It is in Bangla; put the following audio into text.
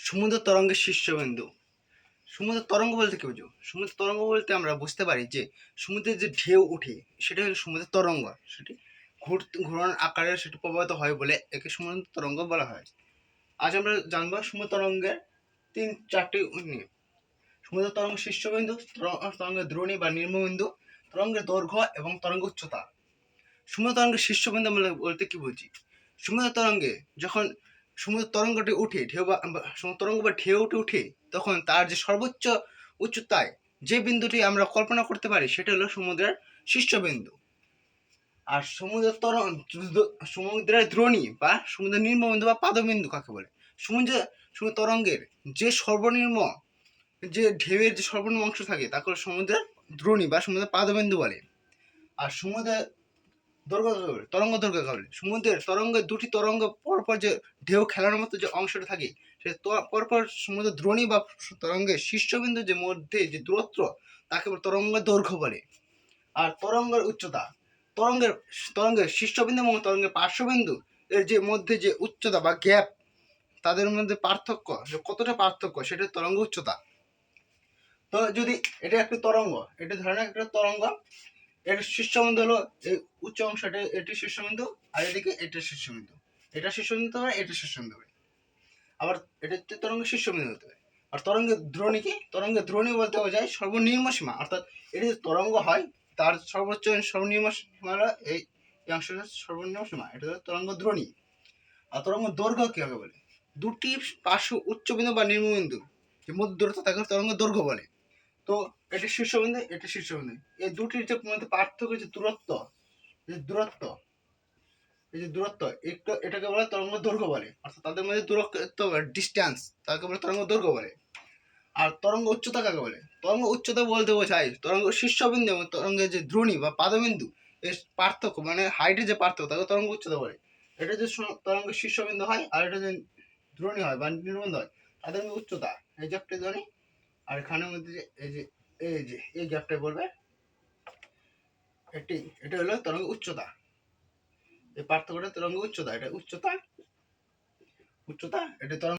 সমুদ্র তরঙ্গের শীর্ষবিন্দু। সমুদ্র তরঙ্গ বলতে কি বুঝো? সমুদ্র তরঙ্গ বলতে আমরা বুঝতে পারি যে সমুদ্রের যে ঢেউ ওঠে সেটা হলো সমুদ্রের তরঙ্গ। সেটি ঘূর্ণন আকারে সেটি প্রবাহিত হয় বলে একে সমুদ্র তরঙ্গ বলা হয়। আজ আমরা জানবো সমুদ্র তরঙ্গের 3-4টি নিয়ে। সমুদ্র তরঙ্গ শীর্ষবিন্দু, তরঙ্গের দ্রোণী বা নিম্নবিন্দু, তরঙ্গের দৈর্ঘ্য এবং তরঙ্গ উচ্চতা। সমুদ্র তরঙ্গের শীর্ষবিন্দু আমরা বলতে কি বুঝি? সমুদ্র তরঙ্গে যখন সমুদ্র তরঙ্গটি উঠে সমুদ্র তরঙ্গ বা ঢেউটি উঠে তখন তার যে সর্বোচ্চ উচ্চতায় যে বিন্দুটি আমরা কল্পনা করতে পারি সেটা হলো সমুদ্রের শীর্ষবিন্দু। আর সমুদ্রের দ্রোণী বা সমুদ্রের নিম্নবিন্দু বা পাদবিন্দু কাকে বলে? সমুদ্র তরঙ্গের যে সর্বনিম্ন যে ঢেউয়ের যে সর্বনিম্ন অংশ থাকে তাকে সমুদ্রের দ্রোণী বা সমুদ্রের পাদবিন্দু বলে। আর সমুদ্রের তরঙ্গ দৈর্ঘ্য বলে। সমুদ্রের তরঙ্গের দুটি তরঙ্গ পরপর যে ঢেউ খেলানোর মতো যে অংশটা থাকে সে পরপর সমুদ্র দ্রোণী বা তরঙ্গের শীর্ষবিন্দু যে মধ্যে যে দূরত্ব তাকে তরঙ্গের দৈর্ঘ্য বলে। আর তরঙ্গের উচ্চতা, তরঙ্গের শীর্ষবিন্দু এবং তরঙ্গের পার্শ্ববিন্দু এর যে মধ্যে যে উচ্চতা বা গ্যাপ, তাদের মধ্যে পার্থক্য, কতটা পার্থক্য সেটা তরঙ্গ উচ্চতা। তো যদি এটা একটা তরঙ্গ, এটা ধরেন একটা তরঙ্গ, এর শীর্ষবিন্দু হলো এই উচ্চ অংশটা, এটি শীর্ষবিন্দু, আর এদিকে এটা শীর্ষবিন্দু, এটা শীর্ষবিন্দু হবে, এটা শীর্ষবিন্দু হবে। আবার এটা তরঙ্গের শীর্ষবিন্দু হতে হবে। আর তরঙ্গের দ্রোণী কি? তরঙ্গের দ্রোণী বলতে বোঝায় সর্বনিম্ন সীমা, অর্থাৎ এটি যে তরঙ্গ হয় তার সর্বনিম্ন সীমা হলো এই অংশটা সর্বনিম্ন সীমা, এটা হলো তরঙ্গ দ্রোণী। আর তরঙ্গ দৈর্ঘ্য কিভাবে বলে? দুটি পার্শ্ব উচ্চবিন্দু বা নিম্নবিন্দু যে মধ্য দূরত্ব তাকে তরঙ্গ দৈর্ঘ্য বলে। তো এটি শীর্ষবিন্দু, এটি শীর্ষবিন্দু, এই দুটির যে মধ্যে পার্থক্য যে দূরত্ব, এই যে দূরত্ব এটাকে বলে তরঙ্গ দৈর্ঘ্য বলে। অর্থাৎ তাদের মধ্যে দূরত্ব ডিস্টেন্স তাকে বলে তরঙ্গ দৈর্ঘ্য বলে। আর তরঙ্গ উচ্চতা কাকে বলে? তরঙ্গ উচ্চতা বলতে বোঝায় তরঙ্গ শীর্ষবিন্দু এবং তরঙ্গের যে দ্রোণী বা পাদবিন্দু এর পার্থক্য, মানে হাইটের যে পার্থক্য তাকে তরঙ্গ উচ্চতা বলে। এটা যে তরঙ্গের শীর্ষবিন্দু হয় আর এটা যে দ্রোণী হয় বা নিম্নবিন্দু হয় তাদের মধ্যে উচ্চতা, এই গ্যাপটা দ্রোণী, আর এখানের মধ্যে যে এই গ্যাপটা বলবে এটা হলো তরঙ্গ উচ্চতা। এই পার্থক্যটা তরঙ্গ উচ্চতা, এটা উচ্চতা, এটা তরঙ্গ